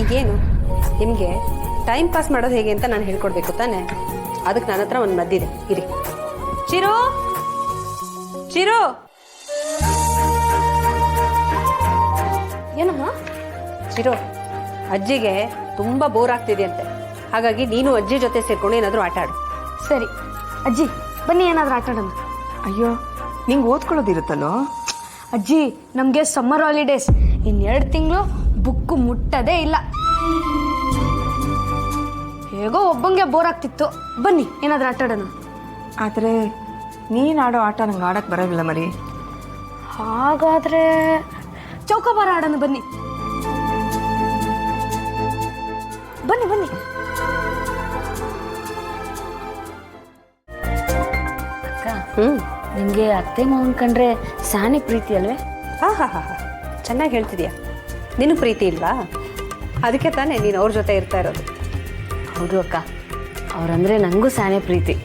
ಈಗೇನು ನಿಮಗೆ time pass ಮಾಡೋದು ಹೇಗೆ ಅಂತ ನಾನು ಹೇಳ್ಕೊಡ್ಬೇಕು ತಾನೆ. ಅದಕ್ಕೆ ನನ್ನ ಹತ್ರ ಒಂದು ಮದ್ದಿದೆ, ಇರಿ. ಚಿರು ಚಿರು, ಏನಮ್ಮ? ಚಿರು, ಅಜ್ಜಿಗೆ ತುಂಬ ಬೋರ್ ಆಗ್ತಿದೆಯಂತೆ. ಹಾಗಾಗಿ ನೀನು ಅಜ್ಜಿ ಜೊತೆ ಸೇರ್ಕೊಂಡು ಏನಾದರೂ ಆಟ ಆಡು. ಸರಿ ಅಜ್ಜಿ, ಬನ್ನಿ ಏನಾದರೂ ಆಟ ಆಡೋಣ. ಅಯ್ಯೋ, ನಿಂಗೆ ಓದ್ಕೊಳ್ಳೋದಿರುತ್ತಲ್ಲೋ. ಅಜ್ಜಿ, ನಮಗೆ ಸಮ್ಮರ್ ಹಾಲಿಡೇಸ್, ಇನ್ನು 2 ತಿಂಗಳು ಬುಕ್ಕು ಮುಟ್ಟದೇ ಇಲ್ಲ. ಹೇಗೋ ಒಬ್ಬಂಗೆ ಬೋರ್ ಆಗ್ತಿತ್ತು. ಬನ್ನಿ ಏನಾದರೂ ಆಟ ಆಡೋಣ. ಆದರೆ ನೀನು ಆಡೋ ಆಟ ನಂಗೆ ಆಡಕ್ಕೆ ಬರೋದಿಲ್ಲ ಮರಿ. ಹಾಗಾದ್ರೆ ಚೌಕಾಬಾರ ಆಡೋಣ. ಬನ್ನಿ ಬನ್ನಿ ಬನ್ನಿ. ನಿಮಗೆ ಅತ್ತೆ ಮಾವನ್ ಕಂಡ್ರೆ ಸಾನೆ ಪ್ರೀತಿ ಅಲ್ವೇ? ಹಾ, ಚೆನ್ನಾಗಿ ಹೇಳ್ತಿದ್ಯಾ. ನಿನಗೆ ಪ್ರೀತಿ ಇಲ್ವಾ? ಅದಕ್ಕೆ ತಾನೇ ನೀನು ಅವ್ರ ಜೊತೆ ಇರ್ತಾ ಇರೋದು. ಹೌದು ಅಕ್ಕ, ಅವ್ರಂದ್ರೆ ನನಗೂ ಸಾನೆ ಪ್ರೀತಿ.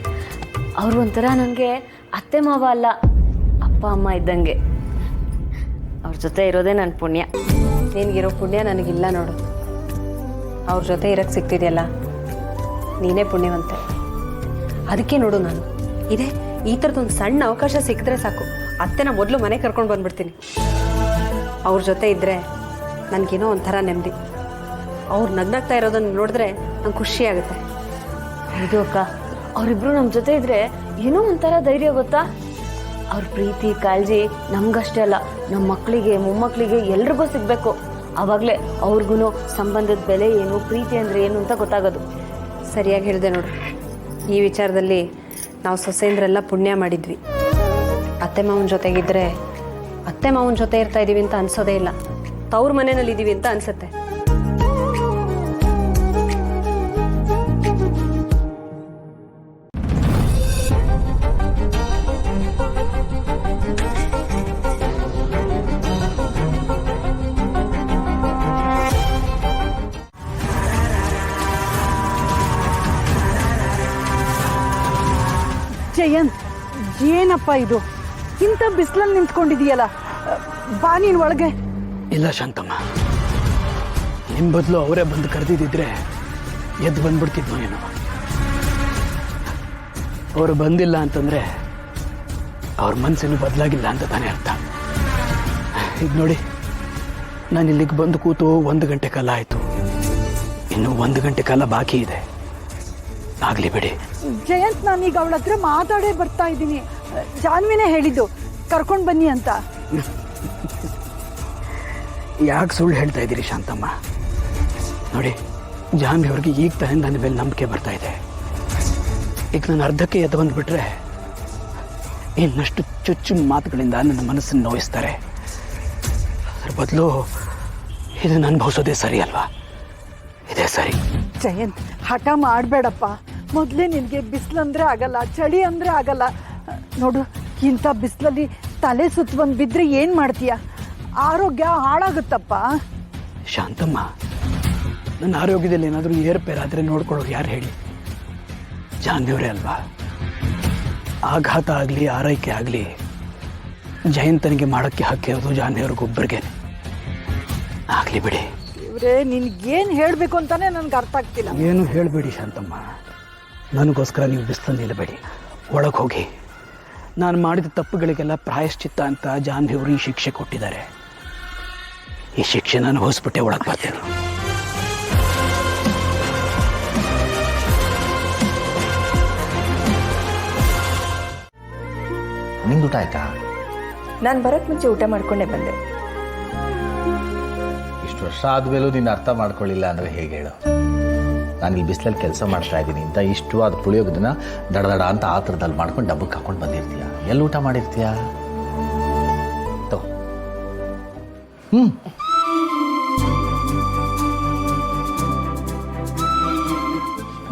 ಅವರು ಒಂಥರ ನನಗೆ ಅತ್ತೆ ಮಾವ ಅಲ್ಲ, ಅಪ್ಪ ಅಮ್ಮ ಇದ್ದಂಗೆ. ಅವ್ರ ಜೊತೆ ಇರೋದೇ ನನ್ನ ಪುಣ್ಯ. ನಿನಗಿರೋ ಪುಣ್ಯ ನನಗಿಲ್ಲ ನೋಡು. ಅವ್ರ ಜೊತೆ ಇರಕ್ಕೆ ಸಿಗ್ತಿದೆಯಲ್ಲ, ನೀನೇ ಪುಣ್ಯವಂತೆ. ಅದಕ್ಕೆ ನೋಡು, ನಾನು ಈ ಥರದೊಂದು ಸಣ್ಣ ಅವಕಾಶ ಸಿಕ್ಕಿದ್ರೆ ಸಾಕು, ಅತ್ತೆನ ಮೊದಲು ಮನೆ ಕರ್ಕೊಂಡು ಬಂದ್ಬಿಡ್ತೀನಿ. ಅವ್ರ ಜೊತೆ ಇದ್ದರೆ ನನಗೇನೋ ಒಂಥರ ನೆಮ್ಮದಿ. ಅವ್ರು ನಗ್ನಾಗ್ತಾ ಇರೋದನ್ನು ನೋಡಿದ್ರೆ ನಂಗೆ ಖುಷಿ ಆಗುತ್ತೆ. ಹೌದು ಅಕ್ಕ, ಅವರಿಬ್ರು ನಮ್ಮ ಜೊತೆ ಇದ್ರೆ ಏನೋ ಒಂಥರ ಧೈರ್ಯ ಗೊತ್ತಾ. ಅವ್ರ ಪ್ರೀತಿ ಕಾಳಜಿ ನಮ್ಗಷ್ಟೇ ಅಲ್ಲ, ನಮ್ಮ ಮಕ್ಕಳಿಗೆ ಮೊಮ್ಮಕ್ಕಳಿಗೆ ಎಲ್ರಿಗೂ ಸಿಗಬೇಕು. ಆವಾಗಲೇ ಅವ್ರಿಗೂ ಸಂಬಂಧದ ಬೆಲೆ ಏನು, ಪ್ರೀತಿ ಅಂದರೆ ಏನು ಅಂತ ಗೊತ್ತಾಗೋದು. ಸರಿಯಾಗಿ ಹೇಳಿದೆ ನೋಡು. ಈ ವಿಚಾರದಲ್ಲಿ ನಾವು ಸೊಸೆಂದ್ರೆಲ್ಲ ಪುಣ್ಯ ಮಾಡಿದ್ವಿ. ಅತ್ತೆ ಮಾವನ ಜೊತೆಗಿದ್ರೆ ಅತ್ತೆ ಮಾವನ ಜೊತೆ ಇರ್ತಾ ಇದ್ದೀವಿ ಅಂತ ಅನ್ಸೋದೇ ಇಲ್ಲ, ತವ್ರ ಮನೆಯಲ್ಲಿ ಇದ್ದೀವಿ ಅಂತ ಅನ್ಸುತ್ತೆ. ಜಯಂತ್, ಏನಪ್ಪ ಇದು? ಇಂಥ ಬಿಸಿಲಲ್ಲಿ ನಿಂತ್ಕೊಂಡಿದೀಯಲ್ಲ, ಬಾ ನೀನು ಒಳಗೆ. ಇಲ್ಲ ಶಾಂತಮ್ಮ, ನಿಮ್ಮ ಬದಲು ಅವರೇ ಬಂದು ಕರೆದಿದ್ದಿದ್ರೆ ಎದ್ದು ಬಂದ್ಬಿಡ್ತಿದ್ನೋ ಏನೋ. ಅವರು ಬಂದಿಲ್ಲ ಅಂತಂದ್ರೆ ಅವ್ರ ಮನಸ್ಸನ್ನು ಬದಲಾಗಿಲ್ಲ ಅಂತ ತಾನೇ ಅರ್ಥ. ಈಗ ನೋಡಿ, ನಾನು ಇಲ್ಲಿಗೆ ಬಂದು ಕೂತು 1 ಗಂಟೆ ಕಾಲ ಆಯಿತು. ಇನ್ನೂ 1 ಗಂಟೆ ಕಾಲ ಬಾಕಿ ಇದೆ. ಆಗಲಿ ಬಿಡಿ ಜಯಂತ್, ನಾನೀಗ ಅವಳ ಹತ್ರ ಮಾತಾಡೇ ಬರ್ತಾ ಇದ್ದೀನಿ. ಜಾನ್ವಿನೇ ಹೇಳಿದ್ದು ಕರ್ಕೊಂಡು ಬನ್ನಿ ಅಂತ. ಯಾಕೆ ಸುಳ್ಳು ಹೇಳ್ತಾ ಇದ್ದೀರಿ ಶಾಂತಮ್ಮ? ನೋಡಿ, ಜಾನ್ವಿ ಅವ್ರಿಗೆ ಈಗ ತಾನೇ ನನ್ನ ಮೇಲೆ ನಂಬಿಕೆ ಬರ್ತಾ ಇದೆ. ಈಗ ನಾನು ಅರ್ಧಕ್ಕೆ ಎದ್ದು ಬಂದುಬಿಟ್ರೆ ಇನ್ನಷ್ಟು ಚುಚ್ಚು ಮಾತುಗಳಿಂದ ನನ್ನ ಮನಸ್ಸನ್ನು ನೋಯಿಸ್ತಾರೆ. ಅದ್ರ ಬದಲು ಇದನ್ನು ಅನುಭವಿಸೋದೇ ಸರಿ ಅಲ್ವಾ? ಇದೇ ಸರಿ. ಜಯಂತ್, ಹಠ ಮಾಡಬೇಡಪ್ಪ. ಮೊದಲೇ ನಿನಗೆ ಬಿಸಿಲಂದ್ರೆ ಆಗಲ್ಲ, ಚಳಿ ಅಂದರೆ ಆಗಲ್ಲ. ನೋಡು, ಇಂಥ ಬಿಸಿಲಲ್ಲಿ ತಲೆ ಸುತ್ತ ಬಂದು ಬಿದ್ದರೆ ಏನು ಮಾಡ್ತೀಯ? ಆರೋಗ್ಯ ಹಾಳಾಗುತ್ತಪ್ಪ. ಶಾಂತಮ್ಮ, ನನ್ನ ಆರೋಗ್ಯದಲ್ಲಿ ಏನಾದರೂ ಏರ್ಪೇರಾದರೆ ನೋಡ್ಕೊಳ್ಳೋರು ಯಾರು ಹೇಳಿ? ಜಾನ್ವಿಯವರೇ ಅಲ್ವಾ? ಆಘಾತ ಆಗಲಿ ಆರೈಕೆ ಆಗಲಿ ಜಯಂತನಿಗೆ ಮಾಡೋಕ್ಕೆ ಹಕ್ಕಿರೋದು ಜಾನ್ವಿಯವ್ರಿಗೊಬ್ಬರಿಗೆ. ಆಗಲಿ ಬಿಡಿ. ಇವ್ರೇ, ನಿನ್ಗೇನು ಹೇಳಬೇಕು ಅಂತಾನೆ ನನಗೆ ಅರ್ಥ ಆಗ್ತಿಲ್ಲ. ಏನು ಹೇಳಬೇಡಿ ಶಾಂತಮ್ಮ, ನನಗೋಸ್ಕರ ನೀವು ಬಿಸಿಲು ನಿಲ್ಲಬೇಡಿ. ಒಳಗೆ ಹೋಗಿ. ನಾನು ಮಾಡಿದ ತಪ್ಪುಗಳಿಗೆಲ್ಲ ಪ್ರಾಯಶ್ಚಿತ್ತ ಅಂತ ಜಾನ್ವಿಯವರು ಈ ಶಿಕ್ಷೆ ಕೊಟ್ಟಿದ್ದಾರೆ. ಈ ಶಿಕ್ಷೆ ನಾನು ಅನುಭವಿಸ್ಬಿಟ್ಟೆ ಒಳಗೆ ಬರ್ತೀನಿ. ನಿಂದು ಊಟ ಆಯ್ತಾ? ನಾನು ಬರೋಕ್ಕೆ ಮುಂಚೆ ಊಟ ಮಾಡ್ಕೊಂಡೇ ಬಂದೆ. ಇಷ್ಟು ವರ್ಷ ಆದಮೇಲೂ ನೀನು ಅರ್ಥ ಮಾಡ್ಕೊಳ್ಳಿಲ್ಲ ಅಂದರೆ ಹೇಗೆ ಹೇಳು? ನಾನು ಇಲ್ಲಿ ಬಿಸಿಲಲ್ಲಿ ಕೆಲಸ ಮಾಡ್ತಾ ಇದ್ದೀನಿ ಅಂತ ಇಷ್ಟವಾದ ಪುಳಿಯೋಗದನ್ನ ದಡ ಅಂತ ಆ ಥರದಲ್ಲಿ ಮಾಡ್ಕೊಂಡು ಡಬ್ಬಕ್ಕೆ ಹಾಕೊಂಡು ಬಂದಿರ್ತೀಯ. ಎಲ್ಲಿ ಊಟ ಮಾಡಿರ್ತೀಯ?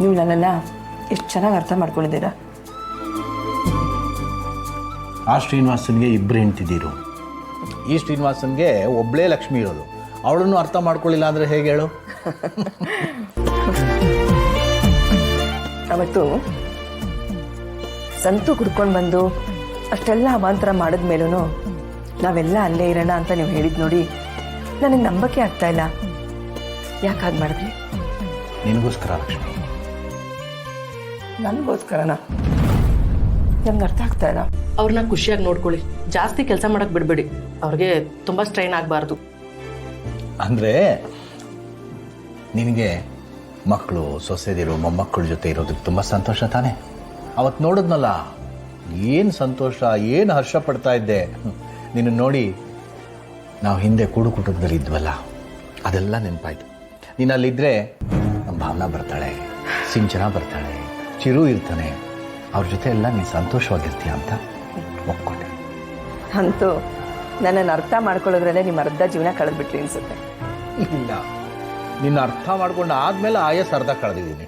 ನೀವು ನನ್ನನ್ನು ಎಷ್ಟು ಚೆನ್ನಾಗಿ ಅರ್ಥ ಮಾಡ್ಕೊಂಡಿದ್ದೀರಾ. ಆ ಶ್ರೀನಿವಾಸನ್ಗೆ 2 ಹೆಂಡ್ತಿದ್ದೀರು. ಈ ಶ್ರೀನಿವಾಸನ್ಗೆ ಒಬ್ಬಳೇ ಲಕ್ಷ್ಮಿ ಇರೋದು. ಅವಳನ್ನು ಅರ್ಥ ಮಾಡ್ಕೊಳ್ಳಿಲ್ಲ ಅಂದರೆ ಹೇಗೆ ಹೇಳು? ಅವತ್ತು ಸಂತು ಕುಡ್ಕೊಂಡು ಬಂದು ಅಷ್ಟೆಲ್ಲ ಅವಾಂತರ ಮಾಡಿದ್ಮೇಲೂ ನಾವೆಲ್ಲ ಅಲ್ಲೇ ಇರೋಣ ಅಂತ ನೀವು ಹೇಳಿದ್ ನೋಡಿ, ನನಗೆ ನಂಬಕ್ಕೆ ಆಗ್ತಾ ಇಲ್ಲ. ಯಾಕೆ ಹಾಗೆ ಮಾಡಿದ್ರಿ? ನಿನಗೋಸ್ಕರ ಲಕ್ಷ್ಮಿ. ನನಗೋಸ್ಕರನ? ನಮ್ಗೆ ಅರ್ಥ ಆಗ್ತಾ ಇಲ್ಲ. ಅವ್ರನ್ನ ಖುಷಿಯಾಗಿ ನೋಡ್ಕೊಳ್ಳಿ, ಜಾಸ್ತಿ ಕೆಲಸ ಮಾಡಕ್ ಬಿಡಬೇಡಿ, ಅವ್ರಿಗೆ ತುಂಬ ಸ್ಟ್ರೈನ್ ಆಗಬಾರ್ದು. ಅಂದರೆ ನಿನಗೆ ಮಕ್ಕಳು, ಸೊಸೆದಿರು, ಮೊಮ್ಮಕ್ಕಳ ಜೊತೆ ಇರೋದಕ್ಕೆ ತುಂಬ ಸಂತೋಷ ತಾನೆ? ಅವತ್ತು ನೋಡಿದ್ನಲ್ಲ, ಏನು ಸಂತೋಷ, ಏನು ಹರ್ಷ ಪಡ್ತಾ ಇದ್ದೆ ನಿನ್ನ ನೋಡಿ. ನಾವು ಹಿಂದೆ ಕೂಡು ಕುಟುಂಬದಲ್ಲಿ ಇದ್ವಲ್ಲ, ಅದೆಲ್ಲ ನೆನಪಾಯ್ತು. ನೀನು ಅಲ್ಲಿದ್ದರೆ ನಮ್ಮ ಭಾವನಾ ಬರ್ತಾಳೆ, ಸಿಂಚನ ಬರ್ತಾಳೆ, ಚಿರು ಇರ್ತಾನೆ, ಅವ್ರ ಜೊತೆ ಎಲ್ಲ ನೀನು ಸಂತೋಷವಾಗಿರ್ತೀಯ ಅಂತ ಒಪ್ಕೊಂಡೆ. ಅಂತೂ ನನ್ನನ್ನು ಅರ್ಥ ಮಾಡ್ಕೊಳ್ಳೋದ್ರಲ್ಲೇ ನಿಮ್ಮ ಅರ್ಧ ಜೀವನ ಕಳೆದ್ಬಿಟ್ರಿ ಅನ್ಸುತ್ತೆ. ಇಲ್ಲ, ನಿನ್ನ ಅರ್ಥ ಮಾಡ್ಕೊಂಡು ಆದ್ಮೇಲೆ ಆಯಸ್ ಅರ್ಧ ಕಳೆದಿದ್ದೀನಿ.